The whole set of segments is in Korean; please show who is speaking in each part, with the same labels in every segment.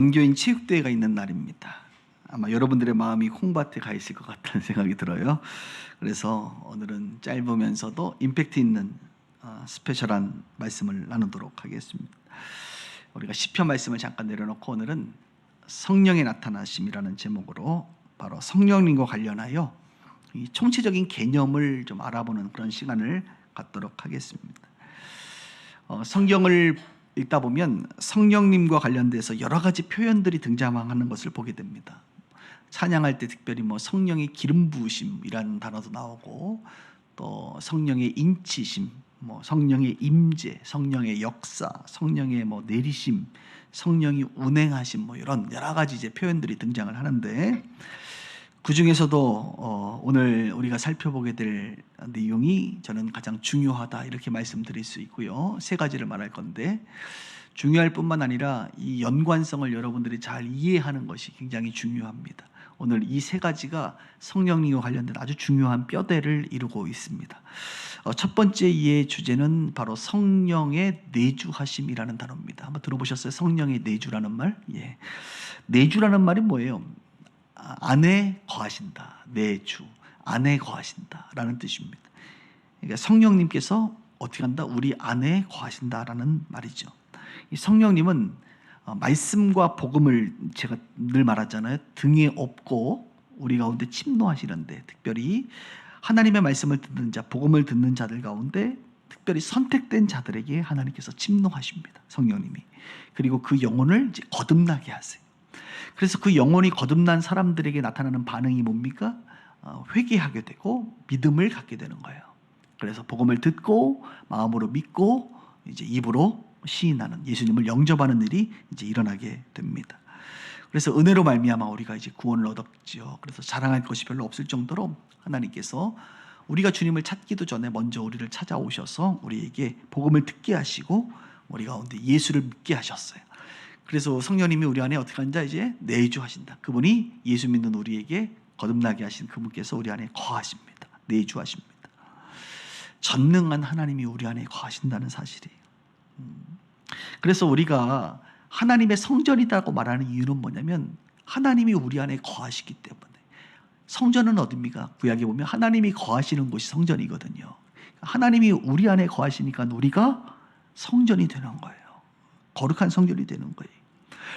Speaker 1: 전교인 체육대회가 있는 날입니다. 아마 여러분들의 마음이 콩밭에 가 있을 것 같다는 생각이 들어요. 그래서 오늘은 짧으면서도 임팩트 있는 스페셜한 말씀을 나누도록 하겠습니다. 우리가 시편 말씀을 잠깐 내려놓고 오늘은 성령의 나타나심이라는 제목으로 바로 성령님과 관련하여 이 총체적인 개념을 좀 알아보는 그런 시간을 갖도록 하겠습니다. 성경을 읽다 보면 성령님과 관련돼서 여러 가지 표현들이 등장하는 것을 보게 됩니다. 찬양할 때 특별히 성령의 기름 부으심이라는 단어도 나오고, 또 성령의 인치심, 성령의 임재, 성령의 역사, 성령의 내리심, 성령이 운행하심, 이런 여러 가지 이제 표현들이 등장을 하는데, 그 중에서도 오늘 우리가 살펴보게 될 내용이 저는 가장 중요하다 이렇게 말씀드릴 수 있고요. 세 가지를 말할 건데, 중요할 뿐만 아니라 이 연관성을 여러분들이 잘 이해하는 것이 굉장히 중요합니다. 오늘 이 세 가지가 성령님과 관련된 아주 중요한 뼈대를 이루고 있습니다. 첫 번째 이해의 주제는 바로 성령의 내주하심이라는 단어입니다. 한번 들어보셨어요? 성령의 내주라는 말? 예. 내주라는 말이 뭐예요? 안에 거하신다, 내주, 안에 거하신다라는 뜻입니다. 그러니까 성령님께서 어떻게 한다? 우리 안에 거하신다라는 말이죠. 이 성령님은 말씀과 복음을 제가 늘 말하잖아요. 등에 업고 우리 가운데 침노하시는데, 특별히 하나님의 말씀을 듣는 자, 복음을 듣는 자들 가운데 특별히 선택된 자들에게 하나님께서 침노하십니다. 성령님이. 그리고 그 영혼을 이제 거듭나게 하세요. 그래서 그 영혼이 거듭난 사람들에게 나타나는 반응이 뭡니까? 회개하게 되고 믿음을 갖게 되는 거예요. 그래서 복음을 듣고 마음으로 믿고 이제 입으로 시인하는, 예수님을 영접하는 일이 이제 일어나게 됩니다. 그래서 은혜로 말미암아 우리가 이제 구원을 얻었죠. 그래서 자랑할 것이 별로 없을 정도로 하나님께서 우리가 주님을 찾기도 전에 먼저 우리를 찾아오셔서 우리에게 복음을 듣게 하시고 우리 가운데 예수를 믿게 하셨어요. 그래서 성령님이 우리 안에 어떻게 한다? 이제 내주하신다. 그분이 예수 믿는 우리에게 거듭나게 하신 그분께서 우리 안에 거하십니다. 내주하십니다. 전능한 하나님이 우리 안에 거하신다는 사실이에요. 그래서 우리가 하나님의 성전이라고 말하는 이유는 뭐냐면, 하나님이 우리 안에 거하시기 때문에. 성전은 어딥니까? 구약에 보면 하나님이 거하시는 곳이 성전이거든요. 하나님이 우리 안에 거하시니까 우리가 성전이 되는 거예요. 거룩한 성전이 되는 거예요.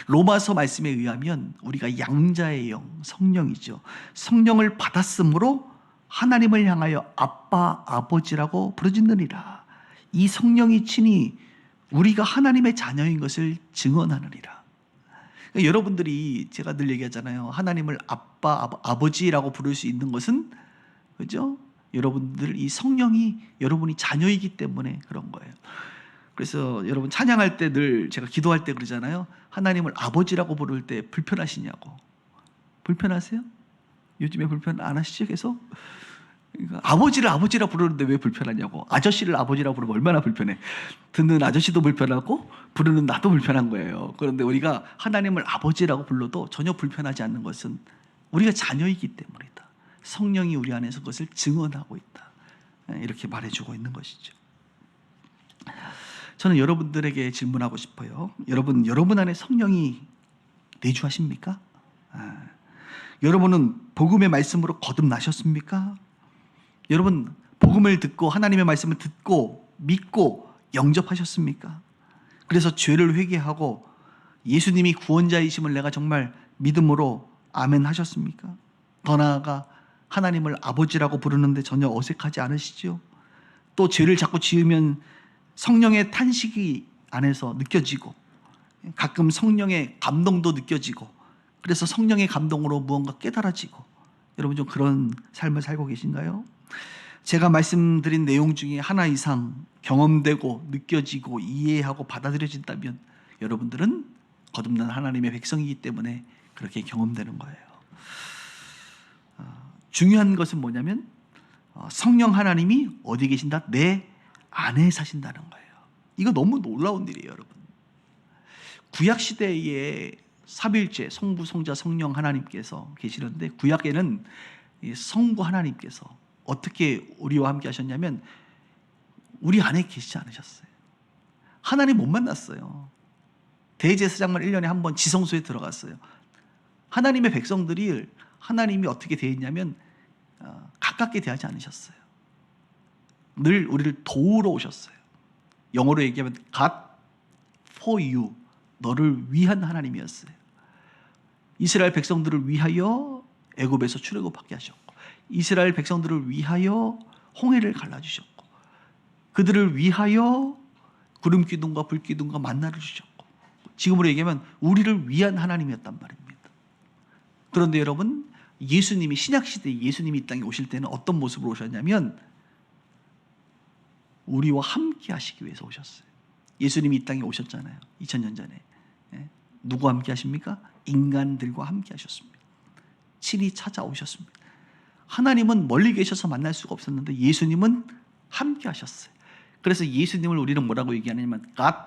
Speaker 1: 로마서 말씀에 의하면 우리가 양자의 영, 성령이죠. 성령을 받았으므로 하나님을 향하여 아빠, 아버지라고 부르짖느니라. 이 성령이 친히 우리가 하나님의 자녀인 것을 증언하느니라. 그러니까 여러분들이, 제가 늘 얘기하잖아요. 하나님을 아빠, 아버지라고 부를 수 있는 것은, 그죠? 여러분들 이 성령이 여러분이 자녀이기 때문에 그런 거예요. 그래서 여러분 찬양할 때 늘 제가 기도할 때 그러잖아요. 하나님을 아버지라고 부를 때 불편하시냐고. 불편하세요? 요즘에 불편 안 하시죠? 계속? 그러니까 아버지를 아버지라 부르는데 왜 불편하냐고. 아저씨를 아버지라 부르면 얼마나 불편해. 듣는 아저씨도 불편하고 부르는 나도 불편한 거예요. 그런데 우리가 하나님을 아버지라고 불러도 전혀 불편하지 않는 것은 우리가 자녀이기 때문이다. 성령이 우리 안에서 그것을 증언하고 있다. 이렇게 말해주고 있는 것이죠. 저는 여러분들에게 질문하고 싶어요. 여러분 안에 성령이 내주하십니까? 여러분은 복음의 말씀으로 거듭나셨습니까? 여러분 복음을 듣고 하나님의 말씀을 듣고 믿고 영접하셨습니까? 그래서 죄를 회개하고 예수님이 구원자이심을 내가 정말 믿음으로 아멘 하셨습니까? 더 나아가 하나님을 아버지라고 부르는데 전혀 어색하지 않으시죠? 또 죄를 자꾸 지으면 성령의 탄식이 안에서 느껴지고, 가끔 성령의 감동도 느껴지고, 그래서 성령의 감동으로 무언가 깨달아지고, 여러분 좀 그런 삶을 살고 계신가요? 제가 말씀드린 내용 중에 하나 이상 경험되고 느껴지고 이해하고 받아들여진다면 여러분들은 거듭난 하나님의 백성이기 때문에 그렇게 경험되는 거예요. 중요한 것은 뭐냐면 성령 하나님이 어디 계신다? 내 안에 사신다는 거예요. 이거 너무 놀라운 일이에요, 여러분. 구약 시대에 삼위일체 성부, 성자, 성령 하나님께서 계시는데, 구약에는 성부 하나님께서 어떻게 우리와 함께 하셨냐면 우리 안에 계시지 않으셨어요. 하나님 못 만났어요. 대제사장만 1년에 한 번 지성소에 들어갔어요. 하나님의 백성들이 하나님이 어떻게 대했냐면 가깝게 대하지 않으셨어요. 늘 우리를 도우러 오셨어요. 영어로 얘기하면 God for you, 너를 위한 하나님이었어요. 이스라엘 백성들을 위하여 애굽에서 출애굽하게 하셨고, 이스라엘 백성들을 위하여 홍해를 갈라주셨고, 그들을 위하여 구름 기둥과 불 기둥과 만나를 주셨고, 지금으로 얘기하면 우리를 위한 하나님이었단 말입니다. 그런데 여러분, 예수님이 신약시대에 예수님이 이 땅에 오실 때는 어떤 모습으로 오셨냐면 우리와 함께 하시기 위해서 오셨어요. 예수님이 이 땅에 오셨잖아요. 2000년 전에. 누구와 함께 하십니까? 인간들과 함께 하셨습니다. 친히 찾아오셨습니다. 하나님은 멀리 계셔서 만날 수가 없었는데 예수님은 함께 하셨어요. 그래서 예수님을 우리는 뭐라고 얘기하냐면 God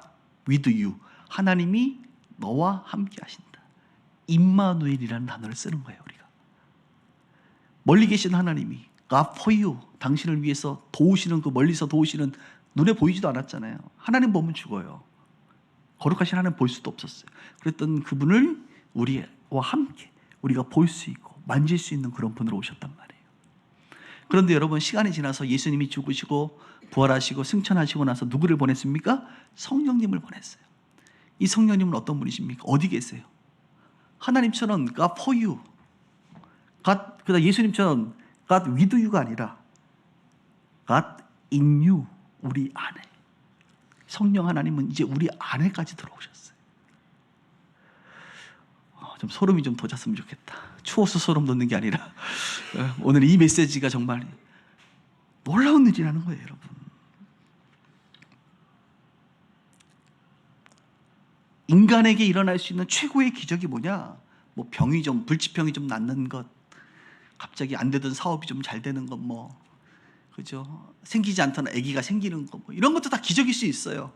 Speaker 1: with you, 하나님이 너와 함께 하신다. 임마누엘이라는 단어를 쓰는 거예요. 우리가 멀리 계신 하나님이 God for you, 당신을 위해서 도우시는, 그 멀리서 도우시는, 눈에 보이지도 않았잖아요. 하나님 보면 죽어요. 거룩하신 하나님 볼 수도 없었어요. 그랬던 그분을 우리와 함께 우리가 볼 수 있고 만질 수 있는 그런 분으로 오셨단 말이에요. 그런데 여러분, 시간이 지나서 예수님이 죽으시고 부활하시고 승천하시고 나서 누구를 보냈습니까? 성령님을 보냈어요. 이 성령님은 어떤 분이십니까? 어디 계세요? 하나님처럼 God for you, 그다음 예수님처럼 God with you가 아니라 God in you, 우리 안에. 성령 하나님은 이제 우리 안에까지 들어오셨어요. 좀 소름이 좀 돋았으면 좋겠다. 추워서 소름 돋는 게 아니라 오늘 이 메시지가 정말 놀라운 일이라는 거예요, 여러분. 인간에게 일어날 수 있는 최고의 기적이 뭐냐? 뭐 병이 좀, 불치병이 좀 낫는 것, 갑자기 안 되던 사업이 좀 잘 되는 것, 뭐 그죠? 생기지 않던 아기가 생기는 것, 뭐 이런 것도 다 기적일 수 있어요.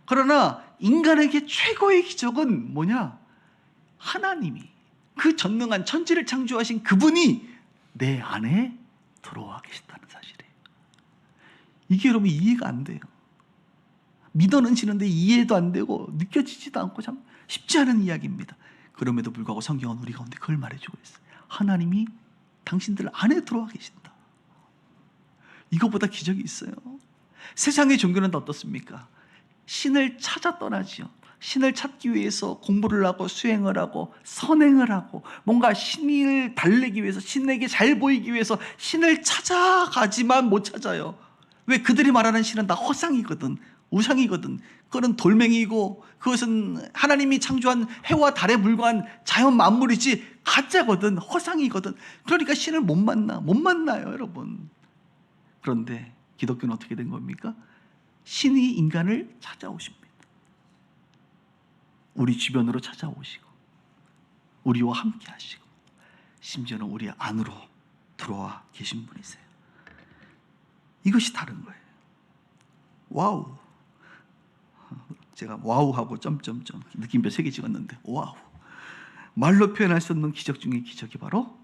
Speaker 1: 그러나 인간에게 최고의 기적은 뭐냐? 하나님이, 그 전능한 천지를 창조하신 그분이 내 안에 들어와 계신다는 사실이에요. 이게 여러분 이해가 안 돼요. 믿어는 지는데 이해도 안 되고 느껴지지도 않고 참 쉽지 않은 이야기입니다. 그럼에도 불구하고 성경은 우리 가운데 그걸 말해주고 있어요. 하나님이 당신들 안에 들어와 계신다. 이거보다 기적이 있어요? 세상의 종교는 어떻습니까? 신을 찾아 떠나지요. 신을 찾기 위해서 공부를 하고 수행을 하고 선행을 하고 뭔가 신을 달래기 위해서, 신에게 잘 보이기 위해서 신을 찾아가지만 못 찾아요. 왜? 그들이 말하는 신은 다 허상이거든, 우상이거든. 그건 돌멩이고 그것은 하나님이 창조한 해와 달에 불과한 자연 만물이지 가짜거든, 허상이거든. 그러니까 신을 못 만나요, 여러분. 그런데 기독교는 어떻게 된 겁니까? 신이 인간을 찾아오십니다. 우리 주변으로 찾아오시고 우리와 함께 하시고 심지어는 우리 안으로 들어와 계신 분이세요. 이것이 다른 거예요. 와우. 제가 와우하고 점점점 느낌표 3개 찍었는데 와우. 말로 표현할 수 없는 기적 중의 기적이 바로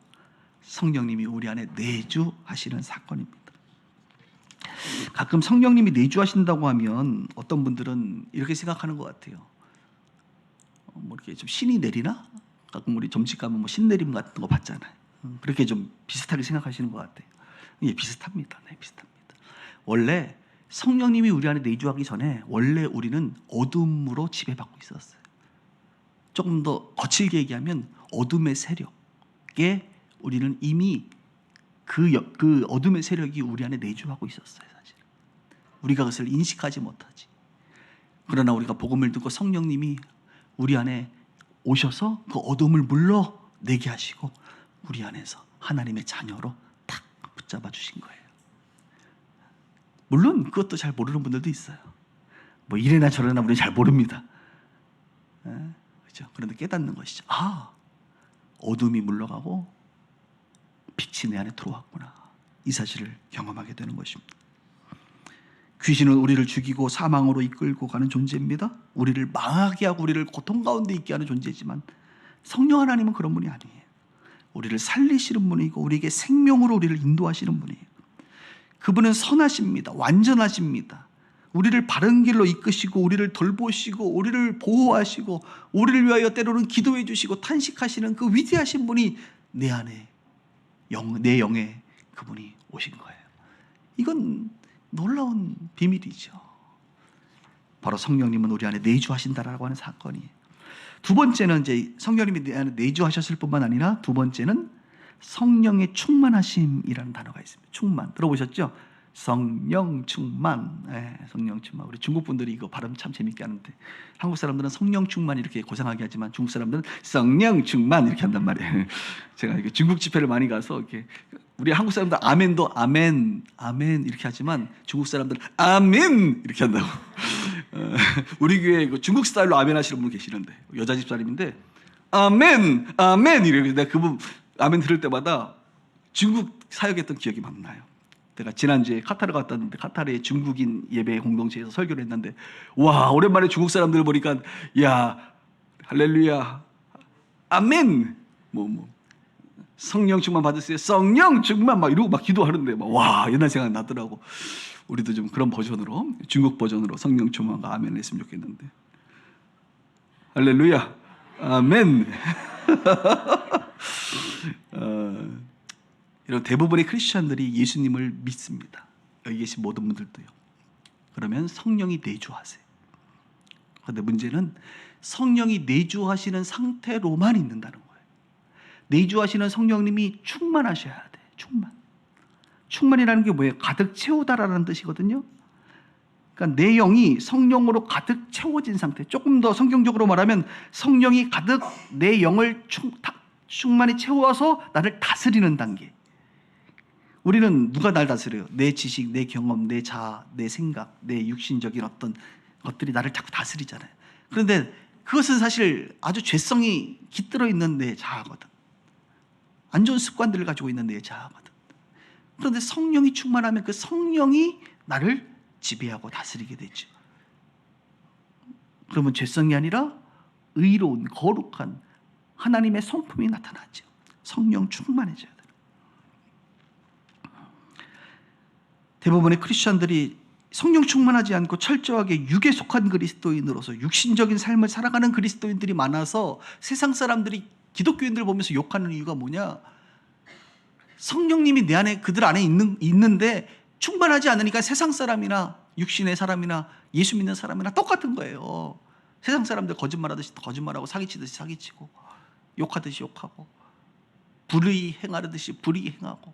Speaker 1: 성령님이 우리 안에 내주하시는 사건입니다. 가끔 성령님이 내주하신다고 하면 어떤 분들은 이렇게 생각하는 것 같아요. 뭐 이렇게 좀 신이 내리나? 가끔 우리 점집 가면 뭐 신내림 같은 거 받잖아요. 그렇게 좀 비슷하게 생각하시는 것 같아요. 예, 비슷합니다. 네, 비슷합니다. 원래 성령님이 우리 안에 내주하기 전에 원래 우리는 어둠으로 지배받고 있었어요. 조금 더 거칠게 얘기하면 어둠의 세력에 우리는 이미 그 어둠의 세력이 우리 안에 내주하고 있었어요. 사실 우리가 그것을 인식하지 못하지. 그러나 우리가 복음을 듣고 성령님이 우리 안에 오셔서 그 어둠을 물러내게 하시고 우리 안에서 하나님의 자녀로 탁 붙잡아 주신 거예요. 물론 그것도 잘 모르는 분들도 있어요. 뭐 이래나 저래나 우리는 잘 모릅니다. 그렇죠? 그런데 깨닫는 것이죠. 아, 어둠이 물러가고 빛이 내 안에 들어왔구나. 이 사실을 경험하게 되는 것입니다. 귀신은 우리를 죽이고 사망으로 이끌고 가는 존재입니다. 우리를 망하게 하고 우리를 고통 가운데 있게 하는 존재지만 성령 하나님은 그런 분이 아니에요. 우리를 살리시는 분이고 우리에게 생명으로 우리를 인도하시는 분이에요. 그분은 선하십니다. 완전하십니다. 우리를 바른 길로 이끄시고 우리를 돌보시고 우리를 보호하시고 우리를 위하여 때로는 기도해 주시고 탄식하시는 그 위대하신 분이 내 안에 내 영에 그분이 오신 거예요. 이건 놀라운 비밀이죠. 바로 성령님은 우리 안에 내주하신다라고 하는 사건이에요. 두 번째는 이제 성령님이 내 안에 내주하셨을 뿐만 아니라 두 번째는 성령의 충만하심이라는 단어가 있습니다. 충만 들어보셨죠? 성령 충만. 성령 충만. 우리 중국 분들이 이거 발음 참 재밌게 하는데 한국 사람들은 성령 충만 이렇게 고상하게 하지만 중국 사람들은 성령 충만 이렇게 한단 말이에요. 제가 이게 중국 집회를 많이 가서 이렇게 우리 한국 사람들 아멘도 아멘 아멘 이렇게 하지만 중국 사람들은 아멘 이렇게 한다고. 우리 교회 중국 스타일로 아멘 하시는 분 계시는데 여자 집사님인데 아멘 아멘 이러고 내가 그분 아멘 들을 때마다 중국 사역했던 기억이 막 나요. 내가 지난주에 카타르 갔다 왔는데 카타르의 중국인 예배 공동체에서 설교를 했는데 와 오랜만에 중국 사람들 보니까 야 할렐루야 아멘 성령 충만 받으세요 성령 충만 막 이러고 막 기도하는데 막 와 옛날 생각 나더라고. 우리도 좀 그런 버전으로 중국 버전으로 성령 충만과 아멘 했으면 좋겠는데 할렐루야 아멘. 이런 대부분의 크리스천들이 예수님을 믿습니다. 여기 계신 모든 분들도요. 그러면 성령이 내주하세요. 그런데 문제는 성령이 내주하시는 상태로만 있는다는 거예요. 내주하시는 성령님이 충만하셔야 돼. 충만이라는 게 뭐예요? 가득 채우다라는 뜻이거든요. 그러니까 내 영이 성령으로 가득 채워진 상태. 조금 더 성경적으로 말하면 성령이 가득 내 영을 충만히 채워서 나를 다스리는 단계. 우리는 누가 날 다스려요? 내 지식, 내 경험, 내 자아, 내 생각, 내 육신적인 어떤 것들이 나를 자꾸 다스리잖아요. 그런데 그것은 사실 아주 죄성이 깃들어 있는 내 자아거든. 안 좋은 습관들을 가지고 있는 내 자아거든. 그런데 성령이 충만하면 그 성령이 나를 지배하고 다스리게 되죠. 그러면 죄성이 아니라 의로운 거룩한 하나님의 성품이 나타나죠. 성령 충만해져야 돼요. 대부분의 크리스천들이 성령 충만하지 않고 철저하게 육에 속한 그리스도인으로서 육신적인 삶을 살아가는 그리스도인들이 많아서 세상 사람들이 기독교인들 보면서 욕하는 이유가 뭐냐? 성령님이 내 안에 그들 안에 있는데 충만하지 않으니까 세상 사람이나 육신의 사람이나 예수 믿는 사람이나 똑같은 거예요. 세상 사람들 거짓말하듯이 거짓말하고 사기치듯이 사기치고 욕하듯이 욕하고 불의 행하듯이 불의 행하고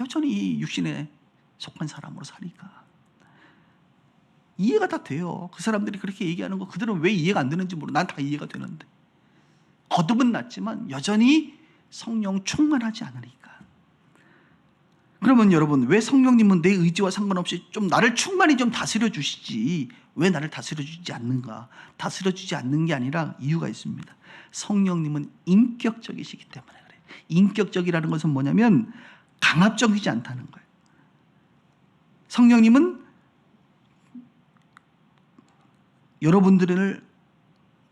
Speaker 1: 여전히 이 육신에 속한 사람으로 사니까 이해가 다 돼요. 그 사람들이 그렇게 얘기하는 거 그들은 왜 이해가 안 되는지 모르고 난 다 이해가 되는데 거듭은 났지만 여전히 성령 충만하지 않으니까. 그러면 여러분 왜 성령님은 내 의지와 상관없이 좀 나를 충만히 좀 다스려 주시지 왜 나를 다스려 주지 않는가? 다스려 주지 않는 게 아니라 이유가 있습니다. 성령님은 인격적이시기 때문에 그래요. 인격적이라는 것은 뭐냐면 강압적이지 않다는 거예요. 성령님은 여러분들을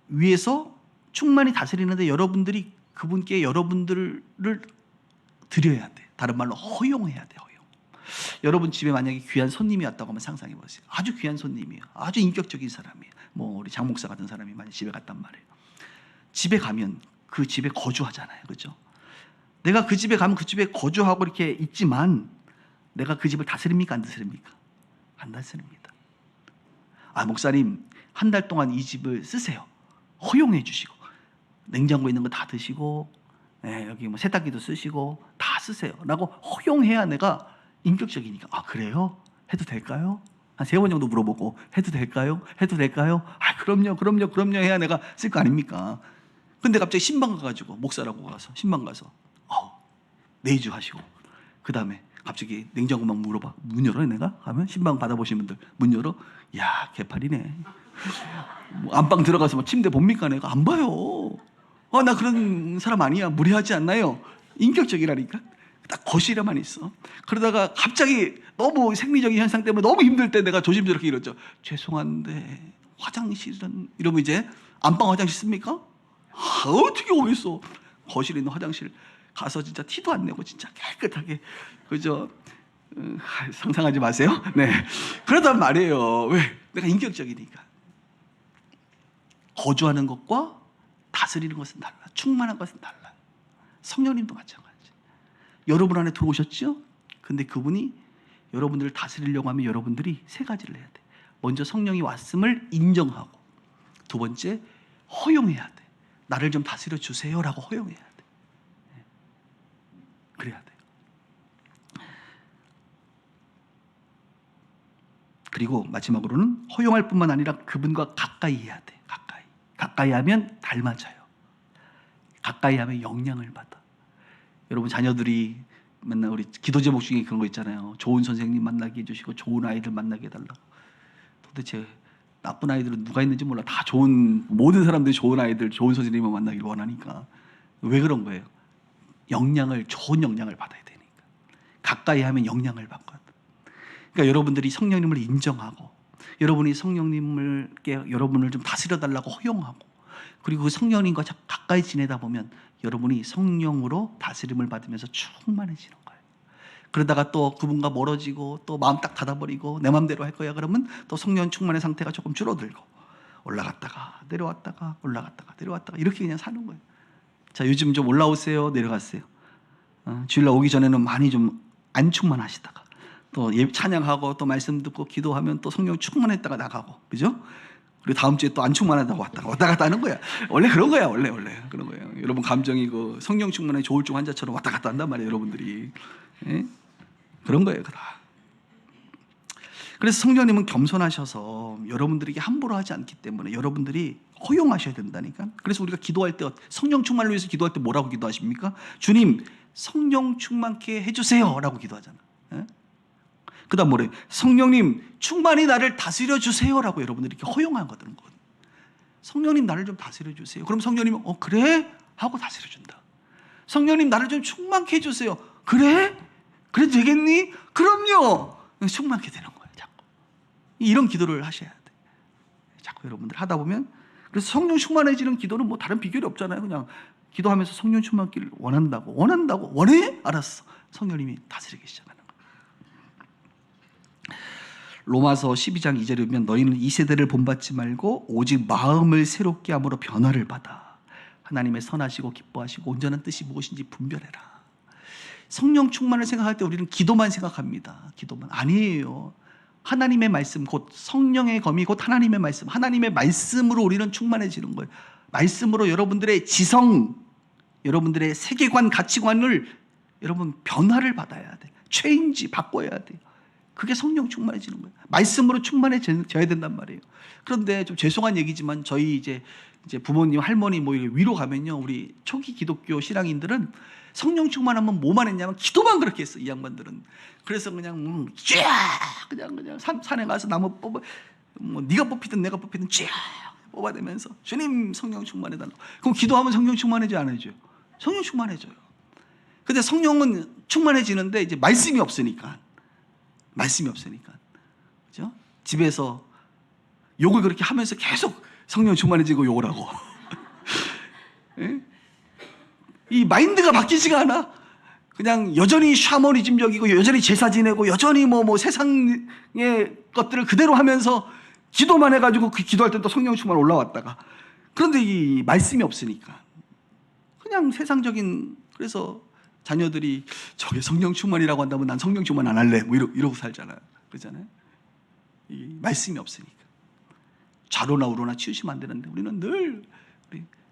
Speaker 1: 위해서 충만히 다스리는데 여러분들이 그분께 여러분들을 드려야 돼. 다른 말로 허용해야 돼. 허용. 여러분 집에 만약에 귀한 손님이 왔다고 하면 상상해 보세요. 아주 귀한 손님이에요. 아주 인격적인 사람이에요. 뭐 우리 장 목사 같은 사람이 만약 집에 갔단 말이에요. 집에 가면 그 집에 거주하잖아요. 그렇죠? 내가 그 집에 가면 그 집에 거주하고 이렇게 있지만 내가 그 집을 다스립니까? 안 다스립니까? 안 다스립니다. 아, 목사님 한 달 동안 이 집을 쓰세요. 허용해 주시고 냉장고에 있는 거 다 드시고 여기 뭐 세탁기도 쓰시고 다 쓰세요 라고 허용해야 내가 인격적이니까 아 그래요? 해도 될까요? 한 3번 정도 물어보고 해도 될까요? 해도 될까요? 아 그럼요 해야 내가 쓸 거 아닙니까? 근데 갑자기 신방 가가지고 목사라고 가서 신방 가서 내주하시고 그 다음에 갑자기 냉장고 막 물어봐. 문 열어 내가? 가면 신방 받아보신 분들 문 열어? 야 개팔이네. 뭐 안방 들어가서 뭐 침대 봅니까? 내가 안 봐요. 나 그런 사람 아니야. 무례하지 않나요? 인격적이라니까. 딱 거실에만 있어. 그러다가 갑자기 너무 생리적인 현상 때문에 너무 힘들 때 내가 조심스럽게 이러죠. 죄송한데 화장실은 이러면 이제 안방 화장실 씁니까? 어떻게 오겠어. 거실에 있는 화장실 가서 진짜 티도 안 내고 진짜 깨끗하게 그죠? 상상하지 마세요. 네, 그러단 말이에요. 왜? 내가 인격적이니까. 거주하는 것과 다스리는 것은 달라. 충만한 것은 달라. 성령님도 마찬가지. 여러분 안에 들어오셨죠? 근데 그분이 여러분들을 다스리려고 하면 여러분들이 세 가지를 해야 돼. 먼저 성령이 왔음을 인정하고, 두 번째 허용해야 돼. 나를 좀 다스려 주세요라고 허용해야 돼. 그래야 돼. 그리고 마지막으로는 허용할 뿐만 아니라 그분과 가까이 해야 돼. 가까이 하면 닮아져요. 가까이 하면 영향을 받아. 여러분 자녀들이 맨날 우리 기도 제목 중에 그런 거 있잖아요. 좋은 선생님 만나게 해주시고 좋은 아이들 만나게 해달라고. 도대체 나쁜 아이들은 누가 있는지 몰라. 다 좋은, 모든 사람들이 좋은 아이들, 좋은 선생님을 만나기를 원하니까. 왜 그런 거예요? 좋은 영향을 받아야 되니까. 가까이 하면 영향을 받거든. 그러니까 여러분들이 성령님을 인정하고, 여러분이 여러분을 좀 다스려달라고 허용하고, 그리고 그 성령님과 가까이 지내다 보면 여러분이 성령으로 다스림을 받으면서 충만해지는 거예요. 그러다가 또 그분과 멀어지고 또 마음 딱 닫아버리고 내 마음대로 할 거야 그러면 또 성령 충만의 상태가 조금 줄어들고, 올라갔다가 내려왔다가 올라갔다가 내려왔다가 이렇게 그냥 사는 거예요. 자, 요즘 좀 올라오세요, 내려갔어요. 주일날 오기 전에는 많이 좀 안 충만하시다가 또 찬양하고 또 말씀 듣고 기도하면 또 성령 충만했다가 나가고, 그죠? 그리고 다음 주에 또 안 충만하다고 왔다 갔다 하는 거야. 원래 그런 거야. 원래 그런 거예요. 여러분 감정이 그 성령 충만에 조울증 환자처럼 왔다 갔다 한단 말이에요, 여러분들이. 예? 그런 거예요, 다. 그래서 성령님은 겸손하셔서 여러분들에게 함부로 하지 않기 때문에 여러분들이 허용하셔야 된다니까. 그래서 우리가 기도할 때, 성령 충만을 위해서 기도할 때 뭐라고 기도하십니까? 주님, 성령 충만케 해주세요 라고 기도하잖아. 예? 그 다음 뭐래요? 성령님 충만히 나를 다스려 주세요 라고 여러분들이 이렇게 허용하거든요. 성령님 나를 좀 다스려 주세요. 그럼 성령님은 그래? 하고 다스려 준다. 성령님 나를 좀 충만케 해주세요. 그래? 그래도 되겠니? 그럼요. 충만케 되는 거예요. 자꾸 이런 기도를 하셔야 돼. 자꾸 여러분들 하다 보면. 그래서 성령 충만해지는 기도는 뭐 다른 비결이 없잖아요. 그냥 기도하면서 성령 충만기를 원한다고 원해? 알았어. 성령님이 다스리기 시작하는 거예요. 로마서 12장 2절에 보면 너희는 이 세대를 본받지 말고 오직 마음을 새롭게 함으로 변화를 받아 하나님의 선하시고 기뻐하시고 온전한 뜻이 무엇인지 분별해라. 성령 충만을 생각할 때 우리는 기도만 생각합니다. 기도만. 아니에요. 하나님의 말씀, 곧 성령의 검이 곧 하나님의 말씀, 하나님의 말씀으로 우리는 충만해지는 거예요. 말씀으로 여러분들의 지성, 여러분들의 세계관, 가치관을 여러분 변화를 받아야 돼. 체인지 바꿔야 돼. 그게 성령 충만해지는 거예요. 말씀으로 충만해져야 된단 말이에요. 그런데 좀 죄송한 얘기지만 저희 이제 부모님, 할머니 뭐 위로 가면요, 우리 초기 기독교 신앙인들은 성령 충만하면 뭐만 했냐면 기도만 그렇게 했어. 이 양반들은. 그래서 그냥 그냥 산에 가서 나무 뽑아, 뭐 네가 뽑히든 내가 뽑히든 쫙 뽑아대면서 주님 성령 충만해달라고. 그럼 기도하면 성령 충만해져 안 해줘요? 성령 충만해져요. 근데 성령은 충만해지는데 이제 말씀이 없으니까. 그죠? 집에서 욕을 그렇게 하면서 계속 성령 충만해지고 욕을 하고. 예? 이 마인드가 바뀌지가 않아. 그냥 여전히 샤머니즘적이고 여전히 제사 지내고 여전히 뭐 세상의 것들을 그대로 하면서 기도만 해가지고 그 기도할 때 또 성령 충만 올라왔다가. 그런데 이 말씀이 없으니까 그냥 세상적인. 그래서 자녀들이 저게 성령 충만이라고 한다면 난 성령 충만 안 할래 뭐 이러고 살잖아요. 그러잖아요. 이 말씀이 없으니까 좌로나 우로나 치우시면 안 되는데 우리는 늘,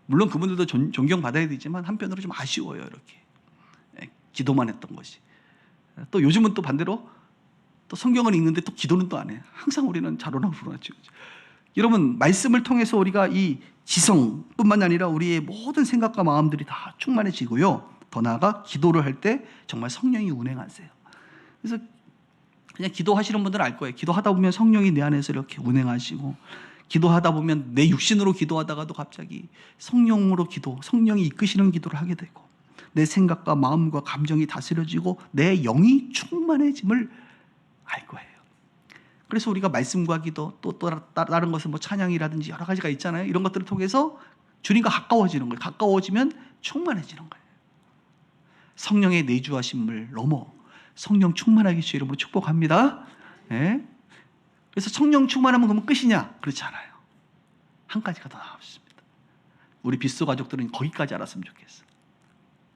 Speaker 1: 물론 그분들도 존경받아야 되지만 한편으로 좀 아쉬워요. 이렇게 기도만 했던 것이. 또 요즘은 또 반대로 또 성경은 읽는데 또 기도는 또 안 해. 항상 우리는 좌로나 우로나 치우죠. 여러분 말씀을 통해서 우리가 이 지성뿐만 아니라 우리의 모든 생각과 마음들이 다 충만해지고요. 더 나아가 기도를 할 때 정말 성령이 운행하세요. 그래서 그냥 기도하시는 분들은 알 거예요. 기도하다 보면 성령이 내 안에서 이렇게 운행하시고, 기도하다 보면 내 육신으로 기도하다가도 갑자기 성령으로 성령이 이끄시는 기도를 하게 되고, 내 생각과 마음과 감정이 다스려지고 내 영이 충만해짐을 알 거예요. 그래서 우리가 말씀과 기도, 또 다른 것은 뭐 찬양이라든지 여러 가지가 있잖아요. 이런 것들을 통해서 주님과 가까워지는 거예요. 가까워지면 충만해지는 거예요. 성령의 내주하심을 넘어 성령 충만하게 주의 이름으로 축복합니다. 예? 그래서 성령 충만하면 그러면 끝이냐? 그렇지 않아요. 한 가지가 더 나왔습니다. 우리 빗소 가족들은 거기까지 알았으면 좋겠어.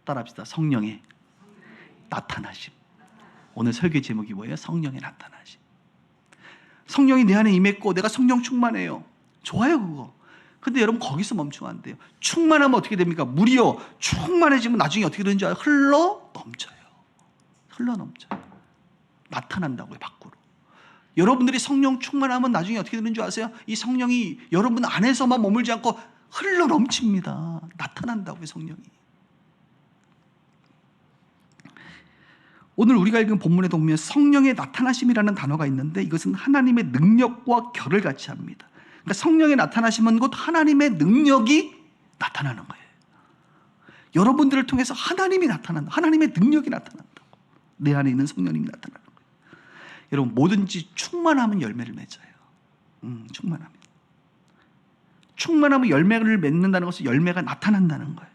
Speaker 1: 따라합시다. 성령의 나타나심. 오늘 설교 제목이 뭐예요? 성령의 나타나심. 성령이 내 안에 임했고 내가 성령 충만해요. 좋아요, 그거. 근데 여러분 거기서 멈추면 안 돼요. 충만하면 어떻게 됩니까? 물이요. 충만해지면 나중에 어떻게 되는지 알아요? 흘러 넘쳐요. 흘러 넘쳐요. 나타난다고요, 밖으로. 여러분들이 성령 충만하면 나중에 어떻게 되는 줄 아세요? 이 성령이 여러분 안에서만 머물지 않고 흘러 넘칩니다. 나타난다고요, 성령이. 오늘 우리가 읽은 본문에도 보면 성령의 나타나심이라는 단어가 있는데 이것은 하나님의 능력과 결을 같이 합니다. 그러니까 성령의 나타나심은 곧 하나님의 능력이 나타나는 거예요. 여러분들을 통해서 하나님이 나타난다. 하나님의 능력이 나타난다고. 내 안에 있는 성령님이 나타나는 거예요. 여러분 뭐든지 충만하면 열매를 맺어요. 충만하면 열매를 맺는다는 것은 열매가 나타난다는 거예요.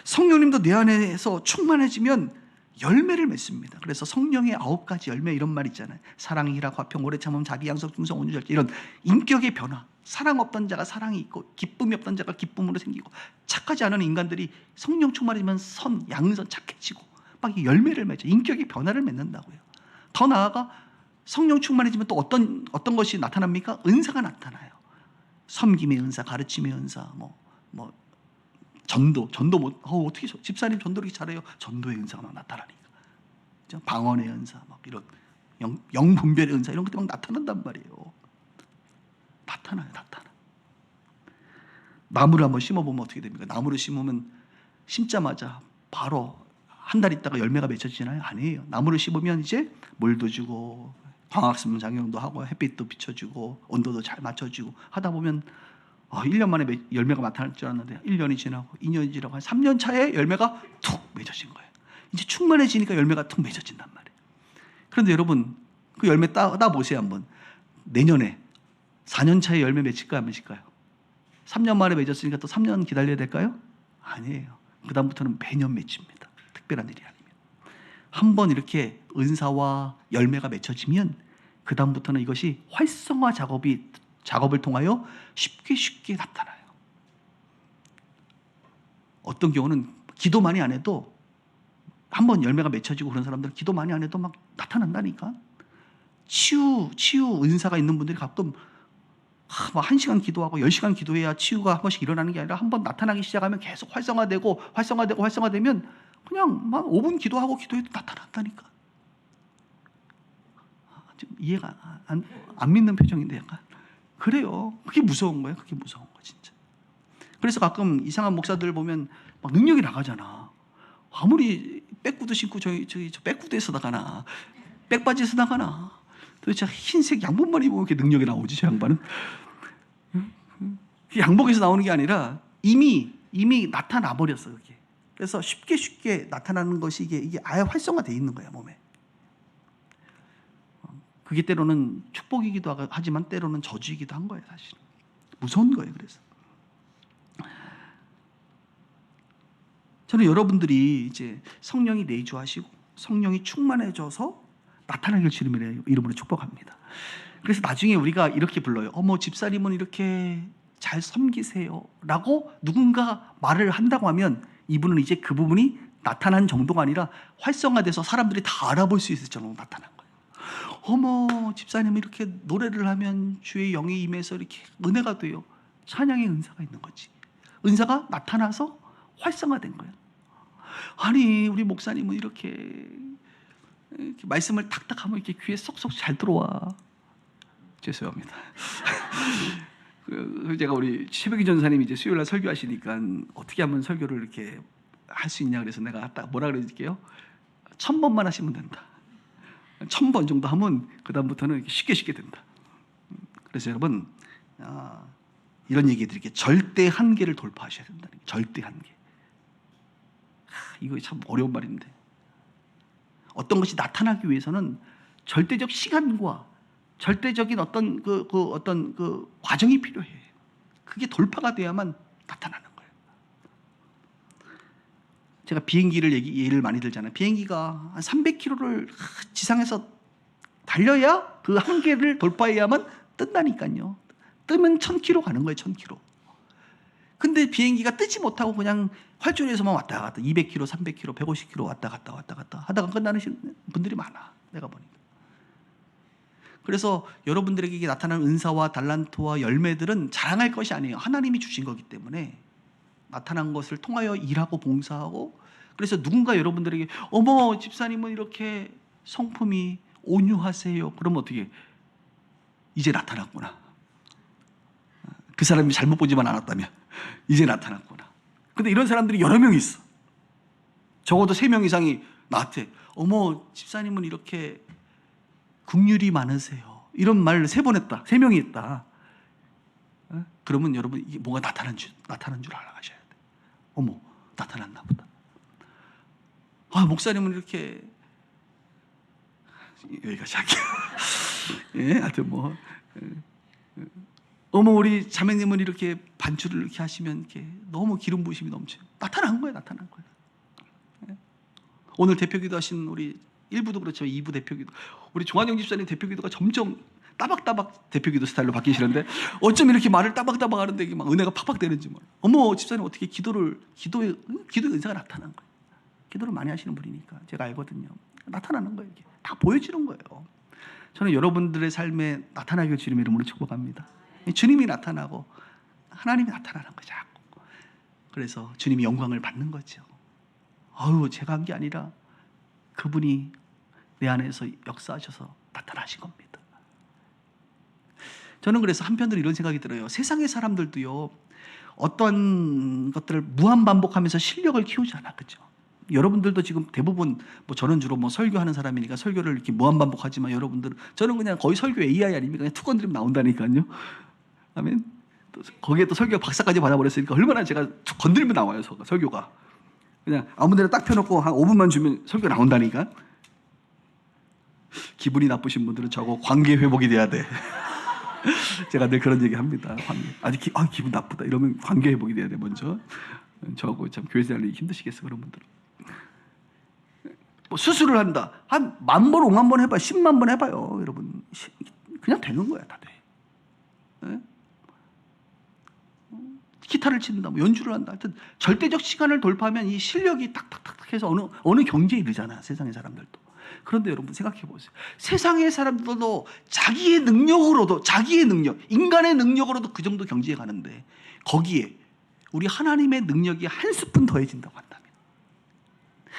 Speaker 1: 성령님도 내 안에서 충만해지면 열매를 맺습니다. 그래서 성령의 9가지 열매 이런 말 있잖아요. 사랑, 희락, 화평, 오래 참음, 자기 양석, 충성, 온유, 절제 이런 인격의 변화. 사랑 없던 자가 사랑이 있고 기쁨이 없던 자가 기쁨으로 생기고 착하지 않은 인간들이 성령 충만해지면 양선 착해지고 막 열매를 맺어 인격의 변화를 맺는다고요. 더 나아가 성령 충만해지면 또 어떤 것이 나타납니까? 은사가 나타나요. 섬김의 은사, 가르침의 은사, 전도 어떻게 집사님 전도 이렇게 잘해요? 전도의 은사가 막 나타나니까. 방언의 은사, 막 이런 영분별의 은사 이런 것들이 막 나타난단 말이에요. 나타나. 나무를 한번 심어보면 어떻게 됩니까? 나무를 심으면 심자마자 바로 한 달 있다가 열매가 맺혀지나요? 아니에요. 나무를 심으면 이제 물도 주고 광학성 작용도 하고 햇빛도 비춰주고 온도도 잘 맞춰주고 하다 보면 1년 만에 열매가 나타날 줄 알았는데 1년이 지나고 2년이 지나고 한 3년 차에 열매가 툭 맺어진 거예요. 이제 충만해지니까 열매가 툭 맺어진단 말이에요. 그런데 여러분 그 열매 따보세요 한번. 내년에 4년 차에 열매 맺힐까요? 안 맺힐까요? 3년 만에 맺었으니까 또 3년 기다려야 될까요? 아니에요. 그 다음부터는 매년 맺힙니다. 특별한 일이 아니면. 한번 이렇게 은사와 열매가 맺혀지면 그 다음부터는 이것이 활성화 작업을 통하여 쉽게 나타나요. 어떤 경우는 기도 많이 안 해도 한번 열매가 맺혀지고 그런 사람들은 기도 많이 안 해도 막 나타난다니까. 치유 은사가 있는 분들이 가끔 1시간 기도하고 10시간 기도해야 치유가 한 번씩 일어나는 게 아니라 한번 나타나기 시작하면 계속 활성화되면 그냥 막 5분 기도해도 나타난다니까. 이해가 안 믿는 표정인데 약간. 그래요. 그게 무서운 거예요. 그게 무서운 거 진짜. 그래서 가끔 이상한 목사들 보면 막 능력이 나가잖아. 아무리 백구두 신고 저 백구두에서 나가나 백바지에서 나가나 도대체 흰색 양복만 입으면 이렇게 능력이 나오지 저 양반은. 양복에서 나오는 게 아니라 이미 나타나 버렸어 그게. 그래서 쉽게 나타나는 것이 이게 아예 활성화되어 있는 거야 몸에. 그게 때로는 축복이기도 하지만 때로는 저주이기도 한 거예요 사실은. 무서운 거예요. 그래서 저는 여러분들이 이제 성령이 내주하시고 성령이 충만해져서 나타나길 주님의 이름으로 축복합니다. 그래서 나중에 우리가 이렇게 불러요. 집사님은 이렇게 잘 섬기세요 라고 누군가 말을 한다고 하면 이분은 이제 그 부분이 나타난 정도가 아니라 활성화돼서 사람들이 다 알아볼 수 있을 정도로 나타난 거예요. 집사님이 이렇게 노래를 하면 주의 영이 임해서 이렇게 은혜가 돼요. 찬양의 은사가 있는 거지. 은사가 나타나서 활성화된 거예요. 아니 우리 목사님은 이렇게 말씀을 탁탁 하면 이렇게 귀에 쏙쏙 잘 들어와. 죄송합니다. 제가 우리 최백희 전사님이 이제 수요일날 설교하시니까 어떻게 하면 설교를 이렇게 할 수 있냐 그래서 내가 딱 뭐라 그럴게요. 1000번만 하시면 된다. 1000번 정도 하면 그 다음부터는 쉽게 된다. 그래서 여러분 이런 얘기 드릴게요. 절대 한계를 돌파하셔야 된다는 거예요. 절대 한계. 이거 참 어려운 말인데 어떤 것이 나타나기 위해서는 절대적 시간과 절대적인 어떤 그 과정이 필요해. 그게 돌파가 돼야만 나타나는 거예요. 제가 비행기를 예를 많이 들잖아요. 비행기가 한 300km를 지상에서 달려야 그 한계를 돌파해야만 뜬다니까요. 뜨면 1000km 가는 거예요. 1000km. 근데 비행기가 뜨지 못하고 그냥 활주로에서만 왔다 갔다 200km, 300km, 150km 왔다 갔다 하다가 끝나는 분들이 많아. 내가 보니까. 그래서 여러분들에게 나타나는 은사와 달란트와 열매들은 자랑할 것이 아니에요. 하나님이 주신 거기 때문에 나타난 것을 통하여 일하고 봉사하고, 그래서 누군가 여러분들에게 어머 집사님은 이렇게 성품이 온유하세요. 그러면 어떻게, 이제 나타났구나. 그 사람이 잘못 보지만 않았다면 이제 나타났구나. 근데 이런 사람들이 여러 명 있어. 적어도 3명 이상이 나한테 어머 집사님은 이렇게 긍휼이 많으세요. 이런 말을 3번 했다. 3명이 했다. 그러면 여러분 이게 뭐가 나타난 줄 알아가셔야 돼. 어머 나타났나 보다. 아 목사님은 이렇게, 여기까지 할게요. 예, 하여튼 뭐 어머 우리 자매님은 이렇게 반주를 이렇게 하시면 이렇게 너무 기름 부으심이 넘쳐요. 나타난 거예요. 예. 오늘 대표기도 하신 우리 1부도 그렇지만 2부 대표기도, 우리 종환영 집사님 대표기도가 점점 따박따박 대표기도 스타일로 바뀌시는데 어쩜 이렇게 말을 따박따박 하는데 이게 막 은혜가 팍팍 되는지 몰라. 어머 집사님 어떻게 기도의 은사가 나타난 거예요. 기도를 많이 하시는 분이니까 제가 알거든요. 나타나는 거예요. 이게 다 보여지는 거예요. 저는 여러분들의 삶에 나타나게 주님의 이름으로 축복합니다. 주님이 나타나고 하나님이 나타나는 거죠. 그래서 주님이 영광을 받는 거죠. 아유 제가 한 게 아니라 그분이 내 안에서 역사하셔서 나타나신 겁니다. 저는 그래서 한편으로 이런 생각이 들어요. 세상의 사람들도요 어떤 것들을 무한 반복하면서 실력을 키우잖아, 그렇죠? 여러분들도 지금 대부분 뭐 저는 주로 뭐 설교하는 사람이니까 설교를 이렇게 무한 반복하지만 여러분들은, 저는 그냥 거의 설교 AI 아닙니까? 그냥 툭 건드리면 나온다니까요. 아멘. 또 거기에 또 설교 박사까지 받아버렸으니까 얼마나 제가 툭 건드리면 나와요, 설교가. 그냥 아무데나 딱 펴놓고 한 5분만 주면 설교 나온다니까. 기분이 나쁘신 분들은 저거 관계 회복이 돼야 돼. 제가 늘 그런 얘기 합니다. 기분 나쁘다 이러면 관계 회복이 돼야 돼 먼저. 저하고 참 교회 생활이 힘드시겠어 그런 분들은. 뭐 수술을 한다. 한 10,000번, 50,000번 해봐요. 10만 번 해봐요. 여러분. 그냥 되는 거야. 다 돼. 네? 기타를 친다. 뭐 연주를 한다. 하여튼 절대적 시간을 돌파하면 이 실력이 탁탁탁 해서 어느 경지에 이르잖아. 세상의 사람들도. 그런데 여러분 생각해 보세요. 세상의 사람들도 자기의 능력으로도, 인간의 능력으로도 그 정도 경지에 가는데 거기에 우리 하나님의 능력이 한 스푼 더해진다고 한다면,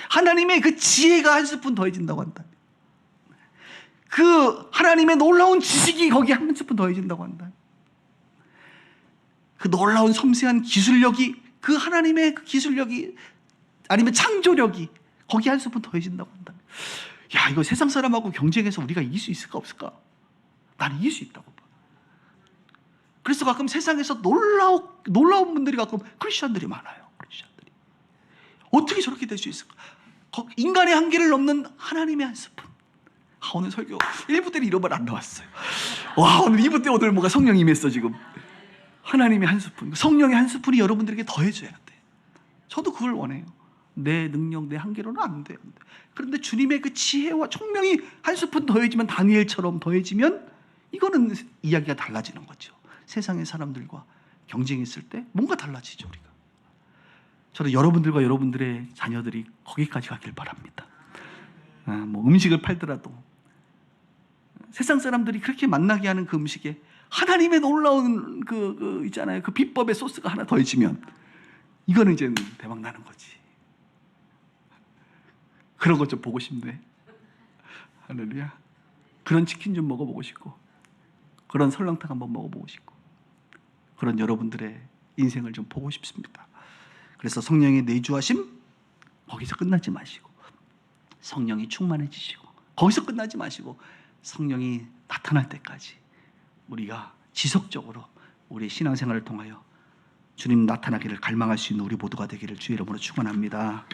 Speaker 1: 하나님의 그 지혜가 한 스푼 더해진다고 한다면, 그 하나님의 놀라운 지식이 거기에 한 스푼 더해진다고 한다면, 그 놀라운 섬세한 기술력이, 그 하나님의 그 기술력이 아니면 창조력이 거기에 한 스푼 더해진다고 한다면, 야 이거 세상 사람하고 경쟁해서 우리가 이길 수 있을까 없을까? 나는 이길 수 있다고 봐. 그래서 가끔 세상에서 놀라운 분들이 가끔 크리스천들이 많아요. 크리스천들이 어떻게 저렇게 될 수 있을까? 인간의 한계를 넘는 하나님의 한 스푼. 오늘 설교 1부 때는 이런 말 안 나왔어요. 와 오늘 2부 때 오늘 뭔가 성령이 임했어 지금. 하나님의 한 스푼, 성령의 한 스푼이 여러분들에게 더해줘야 돼. 저도 그걸 원해요. 내 능력, 내 한계로는 안 돼. 그런데 주님의 그 지혜와 총명이 한 스푼 더해지면, 다니엘처럼 더해지면, 이거는 이야기가 달라지는 거죠. 세상의 사람들과 경쟁했을 때 뭔가 달라지죠, 우리가. 저는 여러분들과 여러분들의 자녀들이 거기까지 가길 바랍니다. 뭐 음식을 팔더라도 세상 사람들이 그렇게 만나게 하는 그 음식에 하나님의 놀라운 그 있잖아요. 그 비법의 소스가 하나 더해지면 이거는 이제 대박 나는 거지. 그런 것 좀 보고 싶네. 할렐루야. 그런 치킨 좀 먹어보고 싶고, 그런 설렁탕 한번 먹어보고 싶고, 그런 여러분들의 인생을 좀 보고 싶습니다. 그래서 성령의 내주하심 거기서 끝나지 마시고, 성령이 충만해지시고 거기서 끝나지 마시고, 성령이 나타날 때까지 우리가 지속적으로 우리 신앙생활을 통하여 주님 나타나기를 갈망할 수 있는 우리 모두가 되기를 주의 이름으로 축원합니다.